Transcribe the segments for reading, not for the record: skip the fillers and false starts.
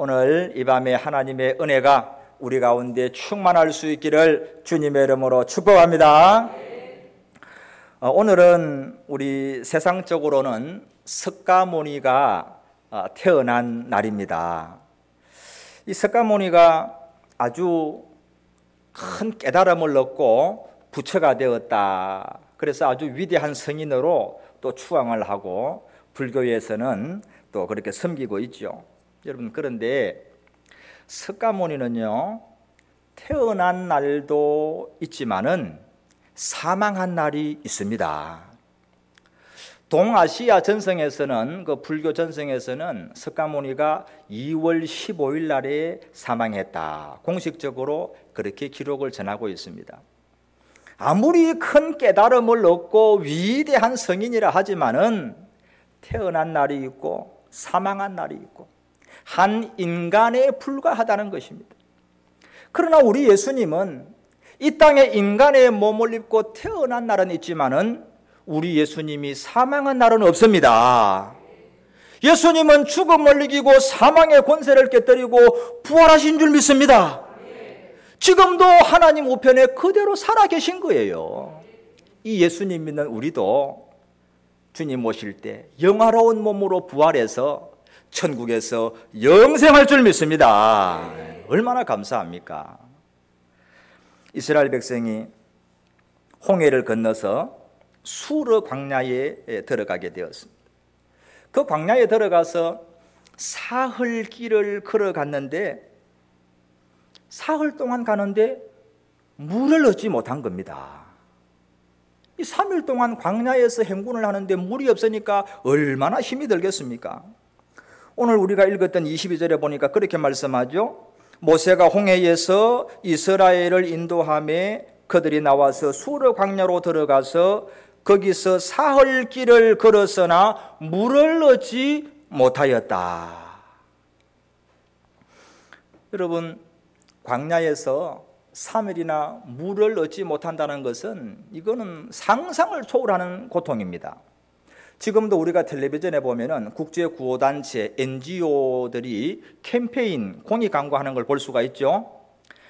오늘 이 밤에 하나님의 은혜가 우리 가운데 충만할 수 있기를 주님의 이름으로 축복합니다. 오늘은 우리 세상적으로는 석가모니가 태어난 날입니다. 이 석가모니가 아주 큰 깨달음을 얻고 부처가 되었다. 그래서 아주 위대한 성인으로 또 추앙을 하고 불교에서는 또 그렇게 섬기고 있죠. 여러분, 그런데 석가모니는요, 태어난 날도 있지만은 사망한 날이 있습니다. 동아시아 전성에서는, 그 불교 전성에서는 석가모니가 2월 15일 날에 사망했다. 공식적으로 그렇게 기록을 전하고 있습니다. 아무리 큰 깨달음을 얻고 위대한 성인이라 하지만은 태어난 날이 있고 사망한 날이 있고 한 인간에 불과하다는 것입니다. 그러나 우리 예수님은 이 땅에 인간의 몸을 입고 태어난 날은 있지만은 우리 예수님이 사망한 날은 없습니다. 예수님은 죽음을 이기고 사망의 권세를 깨뜨리고 부활하신 줄 믿습니다. 지금도 하나님 우편에 그대로 살아계신 거예요. 이 예수님 믿는 우리도 주님 오실 때 영화로운 몸으로 부활해서 천국에서 영생할 줄 믿습니다. 얼마나 감사합니까? 이스라엘 백성이 홍해를 건너서 수르 광야에 들어가게 되었습니다. 그 광야에 들어가서 사흘 길을 걸어갔는데 사흘 동안 가는데 물을 얻지 못한 겁니다. 이 3일 동안 광야에서 행군을 하는데 물이 없으니까 얼마나 힘이 들겠습니까? 오늘 우리가 읽었던 22절에 보니까 그렇게 말씀하죠. 모세가 홍해에서 이스라엘을 인도하며 그들이 나와서 수르 광야로 들어가서 거기서 사흘 길을 걸었으나 물을 얻지 못하였다. 여러분, 광야에서 3일이나 물을 얻지 못한다는 것은 이거는 상상을 초월하는 고통입니다. 지금도 우리가 텔레비전에 보면은 국제구호단체 NGO들이 캠페인 공익 광고하는 걸 볼 수가 있죠.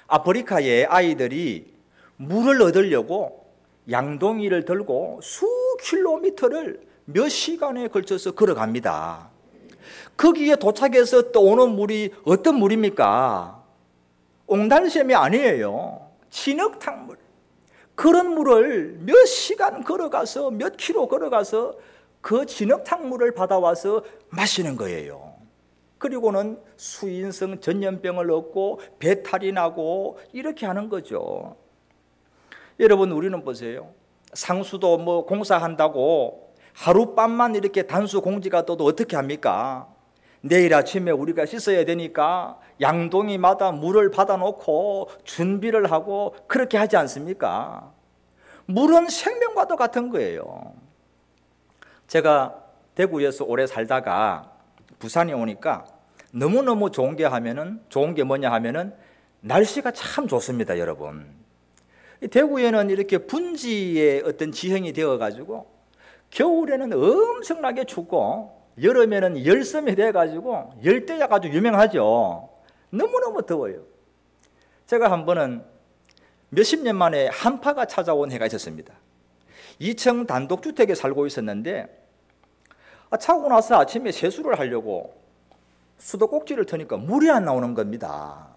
아프리카의 아이들이 물을 얻으려고 양동이를 들고 수 킬로미터를 몇 시간에 걸쳐서 걸어갑니다. 거기에 도착해서 떠오는 물이 어떤 물입니까? 옹달샘이 아니에요. 진흙탕물. 그런 물을 몇 시간 걸어가서 몇 킬로 걸어가서 그 진흙탕물을 받아와서 마시는 거예요. 그리고는 수인성 전염병을 얻고 배탈이 나고 이렇게 하는 거죠. 여러분, 우리는 보세요. 상수도 뭐 공사한다고 하룻밤만 이렇게 단수 공지가 떠도 어떻게 합니까? 내일 아침에 우리가 씻어야 되니까 양동이마다 물을 받아놓고 준비를 하고 그렇게 하지 않습니까? 물은 생명과도 같은 거예요. 제가 대구에서 오래 살다가 부산에 오니까 너무너무 좋은 게 뭐냐 하면은 날씨가 참 좋습니다, 여러분. 대구에는 이렇게 분지의 어떤 지형이 되어가지고 겨울에는 엄청나게 춥고 여름에는 열섬이 돼가지고 열대야가 아주 유명하죠. 너무너무 더워요. 제가 한 번은 몇십 년 만에 한파가 찾아온 해가 있었습니다. 2층 단독주택에 살고 있었는데 자고 나서 아침에 세수를 하려고 수도꼭지를 트니까 물이 안 나오는 겁니다.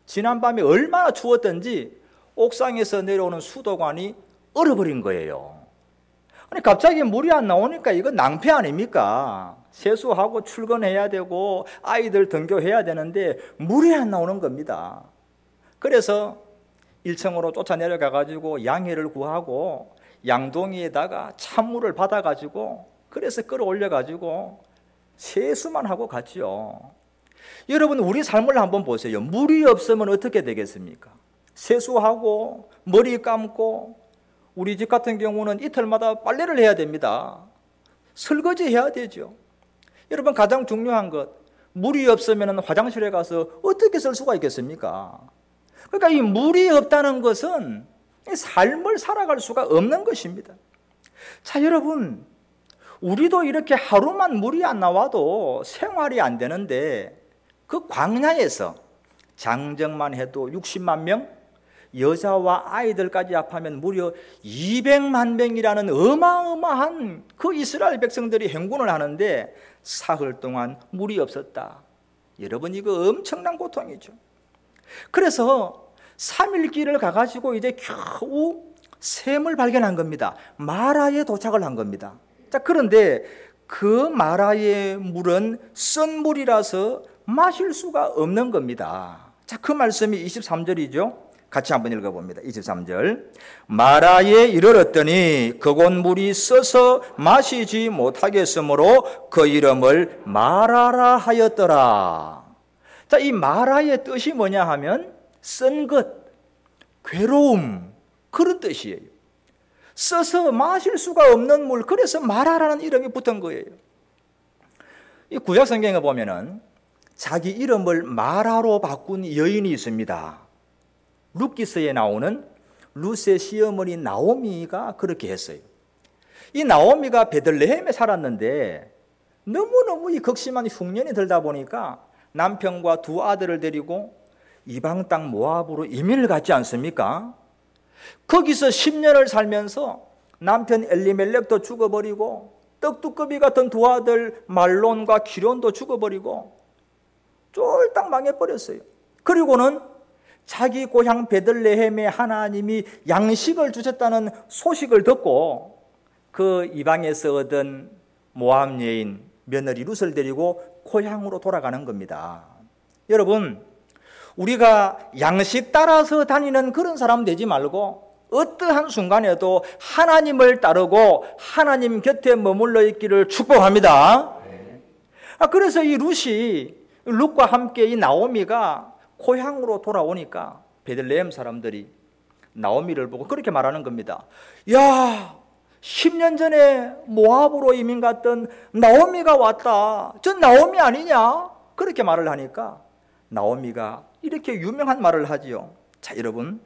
지난밤에 얼마나 추웠던지 옥상에서 내려오는 수도관이 얼어버린 거예요. 아니, 갑자기 물이 안 나오니까 이거 낭패 아닙니까? 세수하고 출근해야 되고 아이들 등교해야 되는데 물이 안 나오는 겁니다. 그래서 1층으로 쫓아 내려가가지고 양해를 구하고 양동이에다가 찬물을 받아가지고 그래서 끌어올려가지고 세수만 하고 갔죠. 여러분, 우리 삶을 한번 보세요. 물이 없으면 어떻게 되겠습니까? 세수하고 머리 감고 우리 집 같은 경우는 이틀마다 빨래를 해야 됩니다. 설거지 해야 되죠. 여러분, 가장 중요한 것, 물이 없으면 화장실에 가서 어떻게 쓸 수가 있겠습니까? 그러니까 이 물이 없다는 것은 삶을 살아갈 수가 없는 것입니다. 자, 여러분, 우리도 이렇게 하루만 물이 안 나와도 생활이 안 되는데 그 광야에서 장정만 해도 60만 명, 여자와 아이들까지 합하면 무려 200만 명이라는 어마어마한 그 이스라엘 백성들이 행군을 하는데 사흘 동안 물이 없었다. 여러분, 이거 엄청난 고통이죠. 그래서 3일 길을 가가지고 이제 겨우 샘을 발견한 겁니다. 마라에 도착을 한 겁니다. 자, 그런데 그 마라의 물은 쓴 물이라서 마실 수가 없는 겁니다. 자, 그 말씀이 23절이죠. 같이 한번 읽어봅니다. 23절. 마라에 이르렀더니 그곳 물이 써서 마시지 못하겠으므로 그 이름을 마라라 하였더라. 자, 이 마라의 뜻이 뭐냐 하면 쓴 것, 괴로움, 그런 뜻이에요. 써서 마실 수가 없는 물, 그래서 마라라는 이름이 붙은 거예요. 이 구약 성경에 보면은 자기 이름을 마라로 바꾼 여인이 있습니다. 룻기서에 나오는 룻의 시어머니 나오미가 그렇게 했어요. 이 나오미가 베들레헴에 살았는데 너무너무 이 극심한 흉년이 들다 보니까 남편과 두 아들을 데리고 이방 땅 모압으로 이민을 갔지 않습니까? 거기서 10년을 살면서 남편 엘리멜렉도 죽어버리고 떡두꺼비 같은 두 아들 말론과 기론도 죽어버리고 쫄딱 망해버렸어요. 그리고는 자기 고향 베들레헴에 하나님이 양식을 주셨다는 소식을 듣고 그 이방에서 얻은 모압 여인 며느리 룻을 데리고 고향으로 돌아가는 겁니다. 여러분, 우리가 양식 따라서 다니는 그런 사람 되지 말고 어떠한 순간에도 하나님을 따르고 하나님 곁에 머물러 있기를 축복합니다. 그래서 이 룻과 함께 이 나오미가 고향으로 돌아오니까 베들레헴 사람들이 나오미를 보고 그렇게 말하는 겁니다. 야, 10년 전에 모압으로 이민 갔던 나오미가 왔다. 전 나오미 아니냐? 그렇게 말을 하니까 나오미가 이렇게 유명한 말을 하지요. 자, 여러분,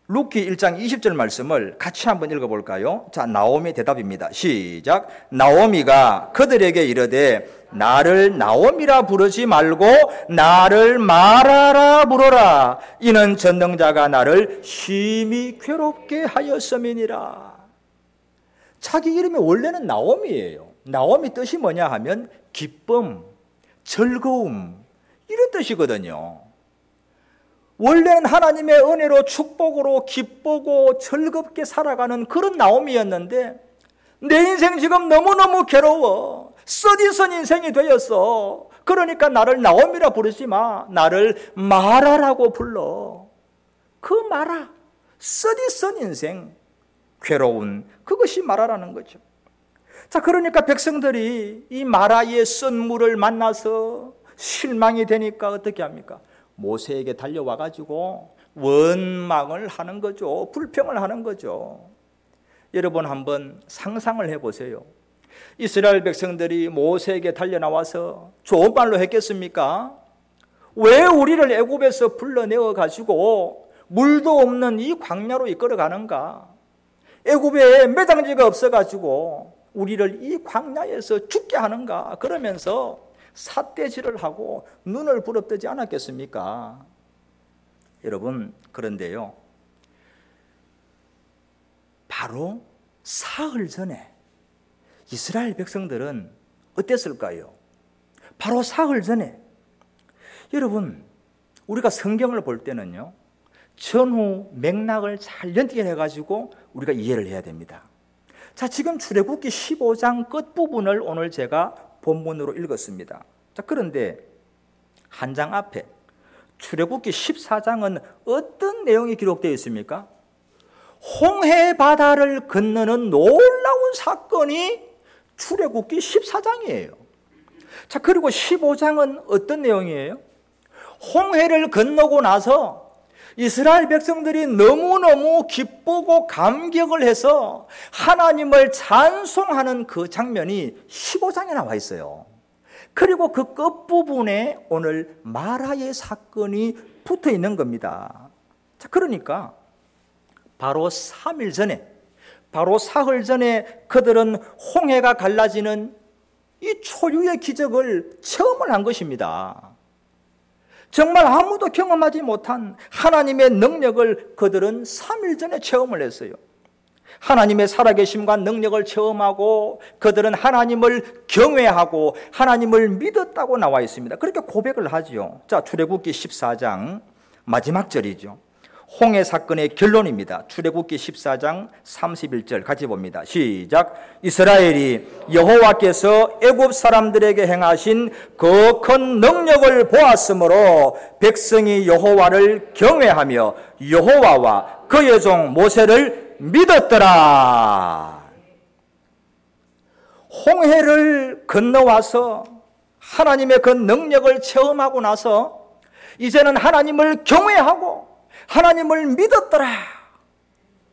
룻기 1장 20절 말씀을 같이 한번 읽어볼까요? 자, 나오미 대답입니다. 시작. 나오미가 그들에게 이르되 나를 나오미라 부르지 말고 나를 마라라 부르라. 이는 전능자가 나를 심히 괴롭게 하였음이니라. 자기 이름이 원래는 나오미예요. 나오미 뜻이 뭐냐 하면 기쁨, 즐거움, 이런 뜻이거든요. 원래는 하나님의 은혜로 축복으로 기쁘고 즐겁게 살아가는 그런 나오미였는데 내 인생 지금 너무너무 괴로워. 쓰디쓴 인생이 되었어. 그러니까 나를 나오미라 부르지 마. 나를 마라라고 불러. 그 마라, 쓰디쓴 인생, 괴로운, 그것이 마라라는 거죠. 자, 그러니까 백성들이 이 마라의 쓴 물을 만나서 실망이 되니까 어떻게 합니까? 모세에게 달려와 가지고 원망을 하는 거죠. 불평을 하는 거죠. 여러분, 한번 상상을 해보세요. 이스라엘 백성들이 모세에게 달려나와서 좋은 말로 했겠습니까? 왜 우리를 애굽에서 불러내어 가지고 물도 없는 이 광야로 이끌어 가는가? 애굽에 매장지가 없어 가지고 우리를 이 광야에서 죽게 하는가? 그러면서 삿대질을 하고 눈을 부릅뜨지 않았겠습니까? 여러분, 그런데요, 바로 사흘 전에 이스라엘 백성들은 어땠을까요? 바로 사흘 전에, 여러분, 우리가 성경을 볼 때는요, 전후 맥락을 잘 연결해가지고 우리가 이해를 해야 됩니다. 자, 지금 출애굽기 15장 끝부분을 오늘 제가 본문으로 읽었습니다. 자, 그런데 한 장 앞에 출애굽기 14장은 어떤 내용이 기록되어 있습니까? 홍해 바다를 건너는 놀라운 사건이 출애굽기 14장이에요. 자, 그리고 15장은 어떤 내용이에요? 홍해를 건너고 나서 이스라엘 백성들이 너무너무 기쁘고 감격을 해서 하나님을 찬송하는 그 장면이 15장에 나와 있어요. 그리고 그 끝부분에 오늘 마라의 사건이 붙어 있는 겁니다. 자, 그러니까 바로 3일 전에, 바로 사흘 전에 그들은 홍해가 갈라지는 이 초유의 기적을 체험을 한 것입니다. 정말 아무도 경험하지 못한 하나님의 능력을 그들은 3일 전에 체험을 했어요. 하나님의 살아계심과 능력을 체험하고 그들은 하나님을 경외하고 하나님을 믿었다고 나와 있습니다. 그렇게 고백을 하죠. 자, 출애굽기 14장 마지막 절이죠. 홍해 사건의 결론입니다. 출애굽기 14장 31절 같이 봅니다. 시작. 이스라엘이 여호와께서 애굽 사람들에게 행하신 그 큰 능력을 보았으므로 백성이 여호와를 경외하며 여호와와 그의 종 모세를 믿었더라. 홍해를 건너와서 하나님의 그 능력을 체험하고 나서 이제는 하나님을 경외하고 하나님을 믿었더라.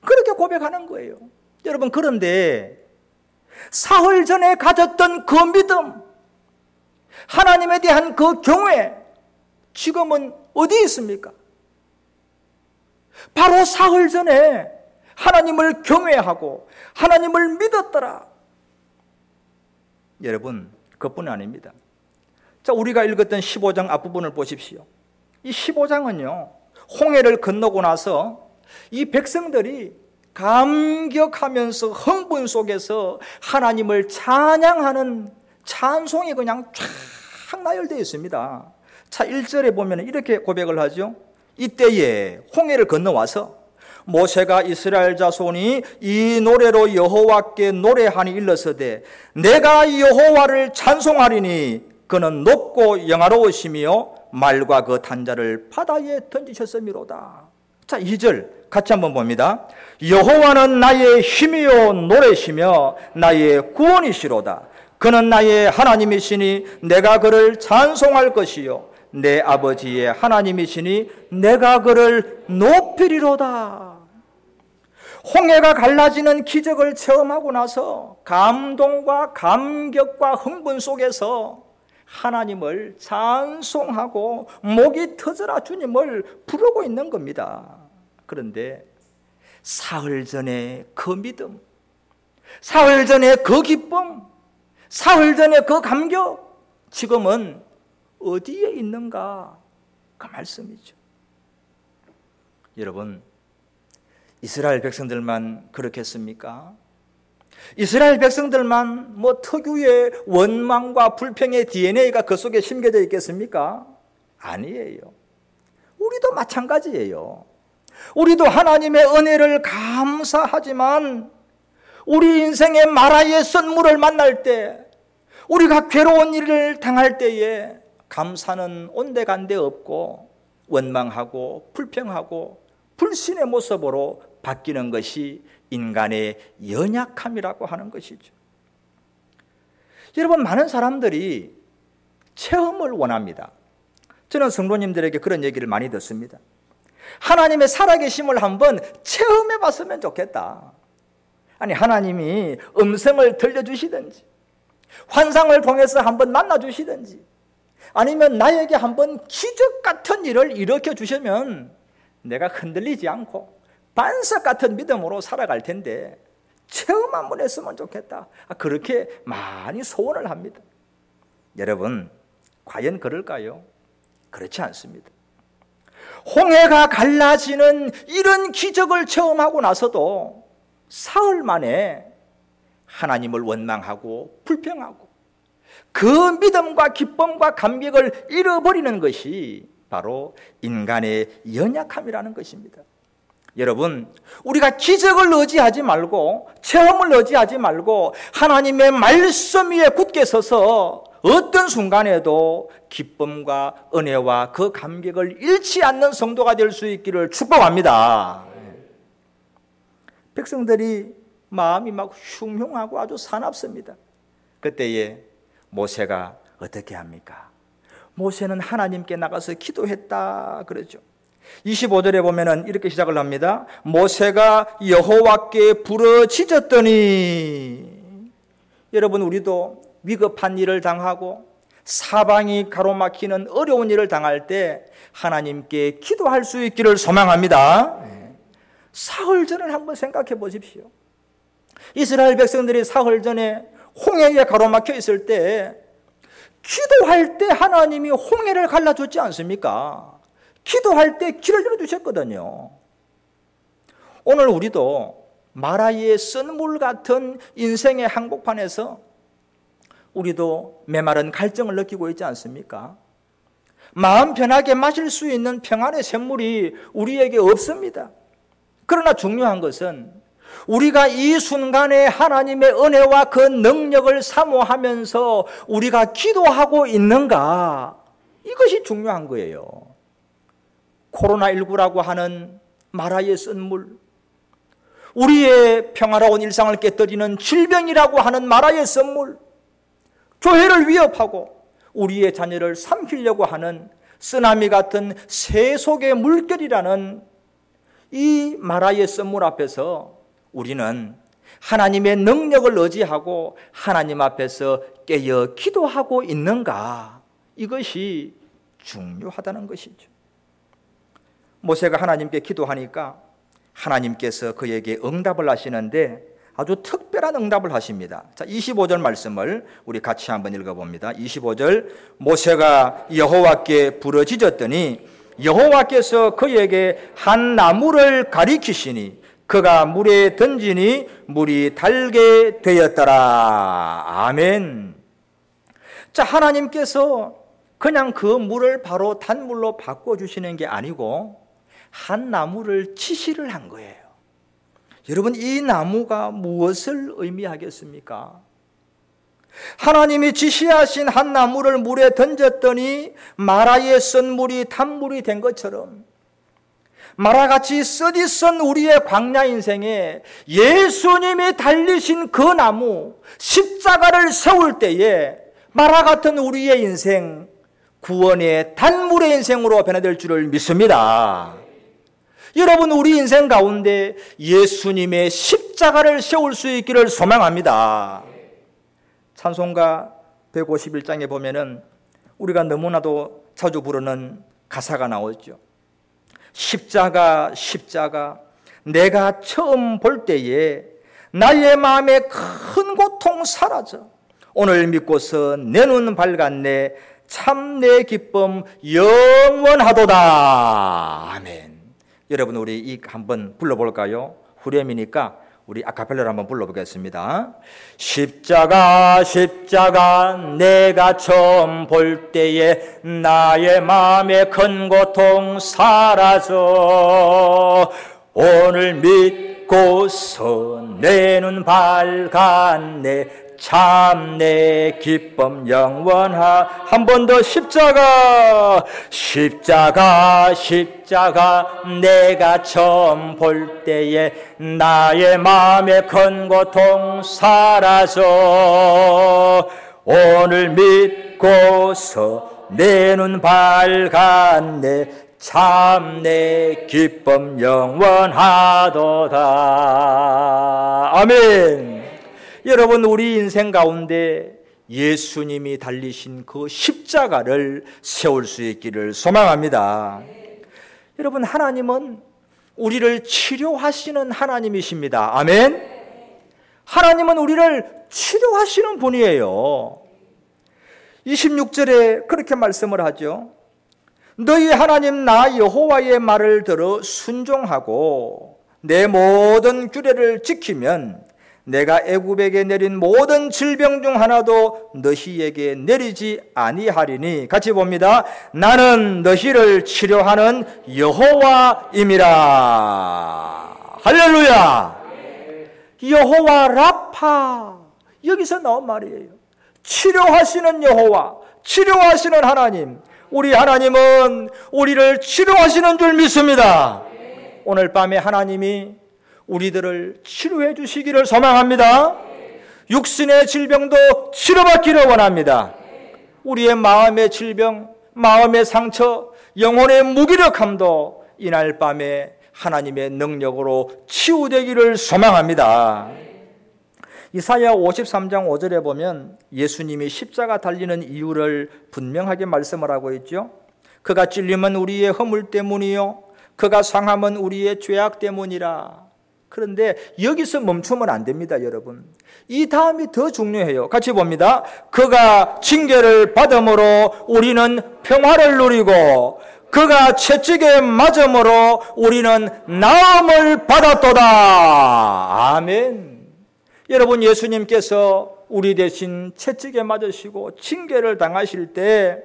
그렇게 고백하는 거예요. 여러분, 그런데 사흘 전에 가졌던 그 믿음, 하나님에 대한 그 경외, 지금은 어디 있습니까? 바로 사흘 전에 하나님을 경외하고 하나님을 믿었더라. 여러분, 그뿐 아닙니다. 자, 우리가 읽었던 15장 앞부분을 보십시오. 이 15장은요, 홍해를 건너고 나서 이 백성들이 감격하면서 흥분 속에서 하나님을 찬양하는 찬송이 그냥 쫙 나열되어 있습니다. 자, 1절에 보면 이렇게 고백을 하죠. 이때에 홍해를 건너와서 모세가 이스라엘 자손이 이 노래로 여호와께 노래하니 일러서되 내가 여호와를 찬송하리니 그는 높고 영화로우시며 말과 그 단자를 바다에 던지셨음이로다. 자, 2절 같이 한번 봅니다. 여호와는 나의 힘이요 노래시며 나의 구원이시로다. 그는 나의 하나님이시니 내가 그를 찬송할 것이요 내 아버지의 하나님이시니 내가 그를 높이리로다. 홍해가 갈라지는 기적을 체험하고 나서 감동과 감격과 흥분 속에서 하나님을 찬송하고 목이 터져라 주님을 부르고 있는 겁니다. 그런데 사흘 전에 그 믿음, 사흘 전에 그 기쁨, 사흘 전에 그 감격, 지금은 어디에 있는가? 그 말씀이죠. 여러분, 이스라엘 백성들만 그렇겠습니까? 이스라엘 백성들만 뭐 특유의 원망과 불평의 DNA가 그 속에 심겨져 있겠습니까? 아니에요. 우리도 마찬가지예요. 우리도 하나님의 은혜를 감사하지만 우리 인생의 마라의 선물을 만날 때, 우리가 괴로운 일을 당할 때에 감사는 온데간데 없고 원망하고 불평하고 불신의 모습으로 바뀌는 것이 인간의 연약함이라고 하는 것이죠. 여러분, 많은 사람들이 체험을 원합니다. 저는 성도님들에게 그런 얘기를 많이 듣습니다. 하나님의 살아계심을 한번 체험해 봤으면 좋겠다. 아니, 하나님이 음성을 들려주시든지 환상을 통해서 한번 만나주시든지 아니면 나에게 한번 기적 같은 일을 일으켜 주시면 내가 흔들리지 않고 반석 같은 믿음으로 살아갈 텐데 체험 한번 했으면 좋겠다. 그렇게 많이 소원을 합니다. 여러분, 과연 그럴까요? 그렇지 않습니다. 홍해가 갈라지는 이런 기적을 체험하고 나서도 사흘 만에 하나님을 원망하고 불평하고 그 믿음과 기쁨과 감격을 잃어버리는 것이 바로 인간의 연약함이라는 것입니다. 여러분, 우리가 기적을 의지하지 말고 체험을 의지하지 말고 하나님의 말씀 위에 굳게 서서 어떤 순간에도 기쁨과 은혜와 그 감격을 잃지 않는 성도가 될 수 있기를 축복합니다. 백성들이 마음이 막 흉흉하고 아주 사납습니다. 그때에 모세가 어떻게 합니까? 모세는 하나님께 나가서 기도했다 그러죠. 25절에 보면은 이렇게 시작을 합니다. 모세가 여호와께 부르짖었더니, 여러분, 우리도 위급한 일을 당하고 사방이 가로막히는 어려운 일을 당할 때 하나님께 기도할 수 있기를 소망합니다. 사흘 전을 한번 생각해 보십시오. 이스라엘 백성들이 사흘 전에 홍해에 가로막혀 있을 때 기도할 때 하나님이 홍해를 갈라줬지 않습니까? 기도할 때 길을 열어주셨거든요. 오늘 우리도 마라이의 쓴물 같은 인생의 한복판에서 우리도 메마른 갈증을 느끼고 있지 않습니까? 마음 편하게 마실 수 있는 평안의 샘물이 우리에게 없습니다. 그러나 중요한 것은 우리가 이 순간에 하나님의 은혜와 그 능력을 사모하면서 우리가 기도하고 있는가? 이것이 중요한 거예요. 코로나19라고 하는 마라의 쓴물, 우리의 평화로운 일상을 깨뜨리는 질병이라고 하는 마라의 쓴물, 교회를 위협하고 우리의 자녀를 삼키려고 하는 쓰나미 같은 세속의 물결이라는 이 마라의 쓴물 앞에서 우리는 하나님의 능력을 의지하고 하나님 앞에서 깨어 기도하고 있는가? 이것이 중요하다는 것이죠. 모세가 하나님께 기도하니까 하나님께서 그에게 응답을 하시는데 아주 특별한 응답을 하십니다. 자, 25절 말씀을 우리 같이 한번 읽어봅니다. 25절, 모세가 여호와께 부르짖었더니 여호와께서 그에게 한 나무를 가리키시니 그가 물에 던지니 물이 달게 되었더라. 아멘. 자, 하나님께서 그냥 그 물을 바로 단물로 바꿔주시는 게 아니고 한 나무를 지시를 한 거예요. 여러분, 이 나무가 무엇을 의미하겠습니까? 하나님이 지시하신 한 나무를 물에 던졌더니 마라의 쓴물이 단물이 된 것처럼 마라같이 쓰디쓴 우리의 광야 인생에 예수님이 달리신 그 나무, 십자가를 세울 때에 마라 같은 우리의 인생, 구원의 단물의 인생으로 변화될 줄을 믿습니다. 여러분, 우리 인생 가운데 예수님의 십자가를 세울 수 있기를 소망합니다. 찬송가 151장에 보면은 우리가 너무나도 자주 부르는 가사가 나오죠. 십자가 십자가 내가 처음 볼 때에 나의 마음에 큰 고통 사라져 오늘 믿고서 내 눈 밝았네 참 내 기쁨 영원하도다. 아멘. 여러분, 우리 이 한번 불러볼까요? 후렴이니까 우리 아카펠라로 한번 불러보겠습니다. 십자가 십자가 내가 처음 볼 때에 나의 마음에 큰 고통 사라져 오늘 믿고서 내 눈 밝았네 참 내 기쁨 영원하. 한 번 더. 십자가 십자가 십자가 내가 처음 볼 때에 나의 마음에 큰 고통 사라져 오늘 믿고서 내 눈 밝았네 참 내 기쁨 영원하도다. 아멘. 여러분, 우리 인생 가운데 예수님이 달리신 그 십자가를 세울 수 있기를 소망합니다. 여러분, 하나님은 우리를 치료하시는 하나님이십니다. 아멘. 하나님은 우리를 치료하시는 분이에요. 26절에 그렇게 말씀을 하죠. 너희 하나님 나 여호와의 말을 들어 순종하고 내 모든 규례를 지키면 내가 애굽에게 내린 모든 질병 중 하나도 너희에게 내리지 아니하리니. 같이 봅니다. 나는 너희를 치료하는 여호와임이라. 할렐루야. 여호와 라파, 여기서 나온 말이에요. 치료하시는 여호와, 치료하시는 하나님. 우리 하나님은 우리를 치료하시는 줄 믿습니다. 오늘 밤에 하나님이 우리들을 치료해 주시기를 소망합니다. 육신의 질병도 치료받기를 원합니다. 우리의 마음의 질병, 마음의 상처, 영혼의 무기력함도 이날 밤에 하나님의 능력으로 치유되기를 소망합니다. 이사야 53장 5절에 보면 예수님이 십자가 달리는 이유를 분명하게 말씀을 하고 있죠. 그가 찔림은 우리의 허물 때문이요 그가 상함은 우리의 죄악 때문이라. 그런데 여기서 멈추면 안 됩니다, 여러분. 이 다음이 더 중요해요. 같이 봅니다. 그가 징계를 받음으로 우리는 평화를 누리고 그가 채찍에 맞음으로 우리는 나음을 받았도다. 아멘. 여러분, 예수님께서 우리 대신 채찍에 맞으시고 징계를 당하실 때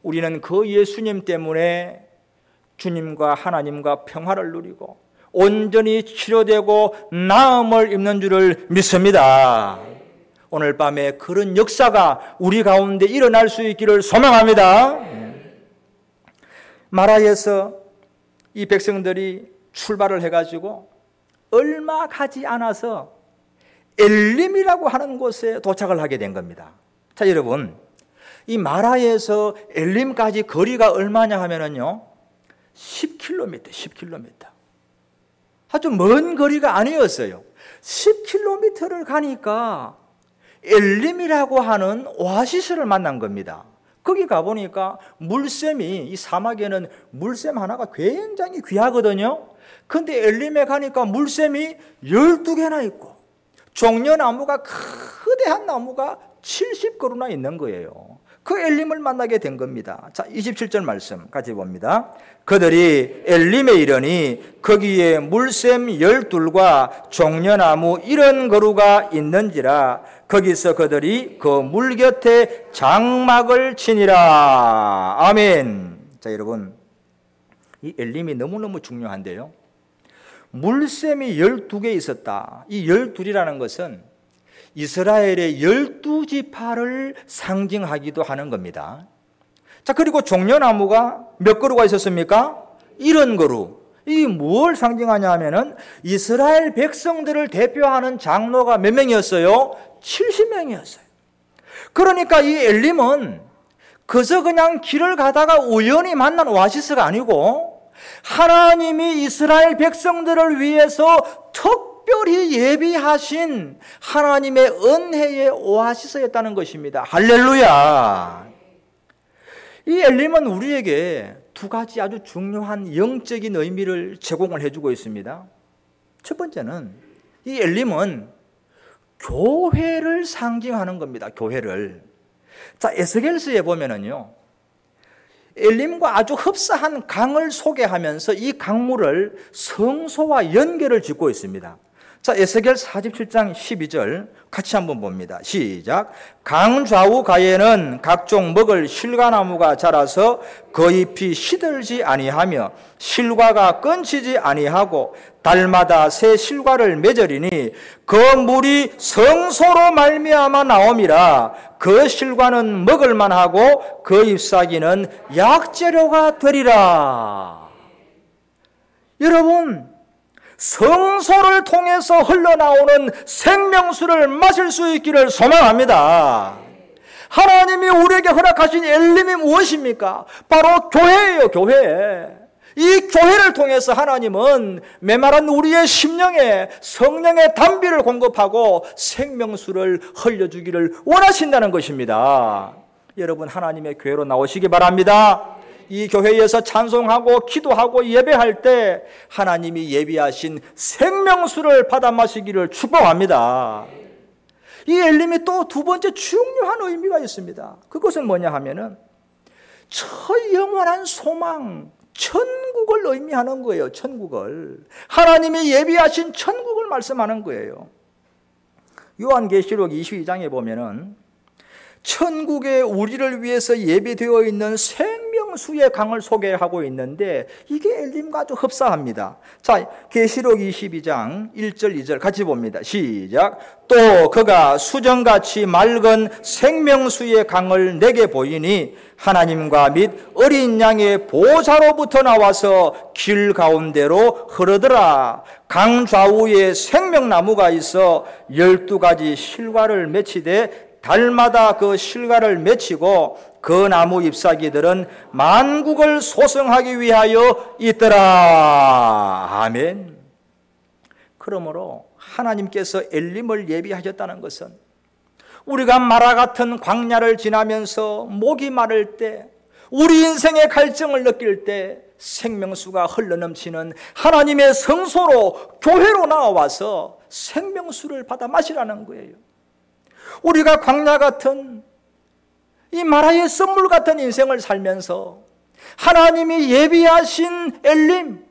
우리는 그 예수님 때문에 주님과 하나님과 평화를 누리고 온전히 치료되고 나음을 입는 줄을 믿습니다. 오늘 밤에 그런 역사가 우리 가운데 일어날 수 있기를 소망합니다. 마라에서 이 백성들이 출발을 해가지고 얼마 가지 않아서 엘림이라고 하는 곳에 도착을 하게 된 겁니다. 자, 여러분, 이 마라에서 엘림까지 거리가 얼마냐 하면은요, 10km. 아주 먼 거리가 아니었어요. 10km를 가니까 엘림이라고 하는 오아시스를 만난 겁니다. 거기 가보니까 물샘이, 이 사막에는 물샘 하나가 굉장히 귀하거든요. 근데 엘림에 가니까 물샘이 12개나 있고 종려나무가 거대한 나무가 70그루나 있는 거예요. 그 엘림을 만나게 된 겁니다. 자, 27절 말씀 같이 봅니다. 그들이 엘림에 이르니 거기에 물샘 12과 종려나무 70그루가 있는지라 거기서 그들이 그 물 곁에 장막을 치니라. 아멘. 자, 여러분, 이 엘림이 너무너무 중요한데요. 물샘이 12개 있었다. 이 12이라는 것은 이스라엘의 12지파를 상징하기도 하는 겁니다. 자, 그리고 종려나무가 몇 그루가 있었습니까? 70그루. 이 뭘 상징하냐 하면은 이스라엘 백성들을 대표하는 장로가 몇 명이었어요? 70명이었어요. 그러니까 이 엘림은 그저 그냥 길을 가다가 우연히 만난 오아시스가 아니고 하나님이 이스라엘 백성들을 위해서 특별히 예비하신 하나님의 은혜의 오아시스였다는 것입니다. 할렐루야. 이 엘림은 우리에게 두 가지 아주 중요한 영적인 의미를 제공을 해주고 있습니다. 첫 번째는 이 엘림은 교회를 상징하는 겁니다. 교회를. 자, 에스겔서에 보면은요, 엘림과 아주 흡사한 강을 소개하면서 이 강물을 성소와 연결을 짓고 있습니다. 자, 에스겔 47장 12절 같이 한번 봅니다. 시작. 강 좌우 가에는 각종 먹을 실과나무가 자라서 그 잎이 시들지 아니하며 실과가 끊치지 아니하고 달마다 새 실과를 맺으리니 그 물이 성소로 말미암아 나옴이라. 그 실과는 먹을 만하고 그 잎사귀는 약재료가 되리라. 여러분, 성소를 통해서 흘러나오는 생명수를 마실 수 있기를 소망합니다. 하나님이 우리에게 허락하신 엘림이 무엇입니까? 바로 교회예요, 교회. 이 교회를 통해서 하나님은 메마른 우리의 심령에 성령의 담비를 공급하고 생명수를 흘려주기를 원하신다는 것입니다. 여러분, 하나님의 교회로 나오시기 바랍니다. 이 교회에서 찬송하고 기도하고 예배할 때 하나님이 예비하신 생명수를 받아 마시기를 축복합니다. 이 엘림이 또 두 번째 중요한 의미가 있습니다. 그것은 뭐냐 하면은 영원한 소망, 천국을 의미하는 거예요. 천국을. 하나님이 예비하신 천국을 말씀하는 거예요. 요한계시록 22장에 보면은 천국에 우리를 위해서 예비되어 있는 생명수의 강을 소개하고 있는데 이게 엘림과 아주 흡사합니다. 자, 계시록 22장 1절 2절 같이 봅니다. 시작. 또 그가 수정같이 맑은 생명수의 강을 내게 보이니 하나님과 및 어린 양의 보좌로부터 나와서 길 가운데로 흐르더라. 강 좌우에 생명나무가 있어 12가지 실과를 맺히되 달마다 그 실과를 맺히고 그 나무 잎사귀들은 만국을 소성하기 위하여 있더라. 아멘. 그러므로 하나님께서 엘림을 예비하셨다는 것은 우리가 마라 같은 광야를 지나면서 목이 마를 때 우리 인생의 갈증을 느낄 때 생명수가 흘러넘치는 하나님의 성소로, 교회로 나와서 생명수를 받아 마시라는 거예요. 우리가 광야 같은 이 마라의 썬물 같은 인생을 살면서 하나님이 예비하신 엘림,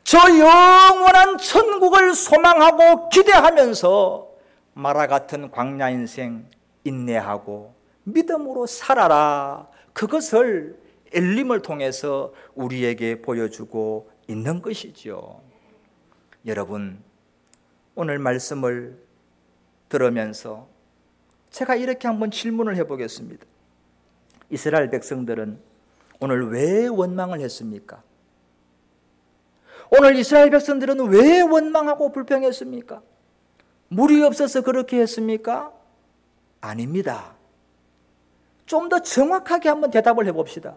저 영원한 천국을 소망하고 기대하면서 마라 같은 광야 인생 인내하고 믿음으로 살아라. 그것을 엘림을 통해서 우리에게 보여주고 있는 것이죠. 여러분, 오늘 말씀을 들으면서 제가 이렇게 한번 질문을 해보겠습니다. 이스라엘 백성들은 오늘 왜 원망을 했습니까? 오늘 이스라엘 백성들은 왜 원망하고 불평했습니까? 물이 없어서 그렇게 했습니까? 아닙니다. 좀 더 정확하게 한번 대답을 해봅시다.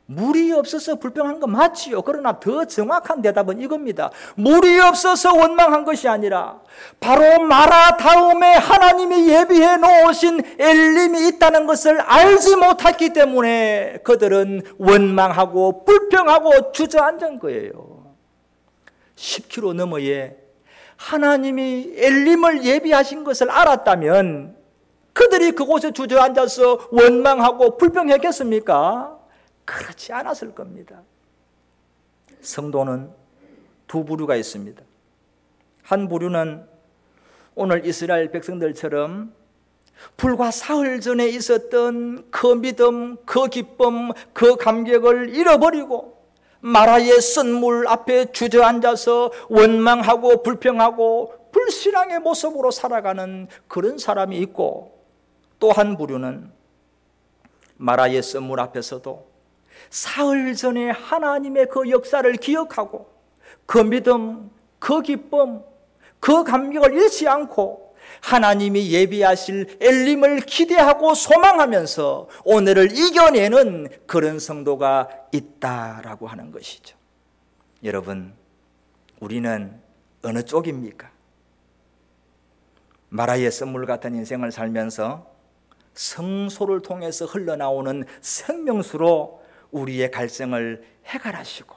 물이 없어서 불평한 거 맞지요. 그러나 더 정확한 대답은 이겁니다. 물이 없어서 원망한 것이 아니라 바로 마라 다음에 하나님이 예비해 놓으신 엘림이 있다는 것을 알지 못했기 때문에 그들은 원망하고 불평하고 주저앉은 거예요. 10km 너머에 하나님이 엘림을 예비하신 것을 알았다면 그들이 그곳에 주저앉아서 원망하고 불평했겠습니까? 그렇지 않았을 겁니다. 성도는 두 부류가 있습니다. 한 부류는 오늘 이스라엘 백성들처럼 불과 사흘 전에 있었던 그 믿음, 그 기쁨, 그 감격을 잃어버리고 마라의 썬물 앞에 주저앉아서 원망하고 불평하고 불신앙의 모습으로 살아가는 그런 사람이 있고, 또 한 부류는 마라의 썬물 앞에서도 사흘 전에 하나님의 그 역사를 기억하고 그 믿음, 그 기쁨, 그 감격을 잃지 않고 하나님이 예비하실 엘림을 기대하고 소망하면서 오늘을 이겨내는 그런 성도가 있다라고 하는 것이죠. 여러분, 우리는 어느 쪽입니까? 마라의 썬물 같은 인생을 살면서 성소를 통해서 흘러나오는 생명수로 우리의 갈증을 해결하시고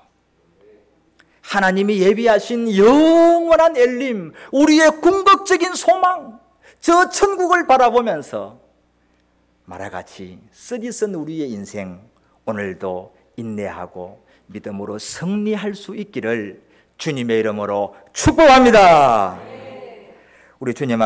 하나님이 예비하신 영원한 엘림, 우리의 궁극적인 소망, 저 천국을 바라보면서 마라같이 쓰디쓴 우리의 인생 오늘도 인내하고 믿음으로 승리할 수 있기를 주님의 이름으로 축복합니다. 우리 주님 앞에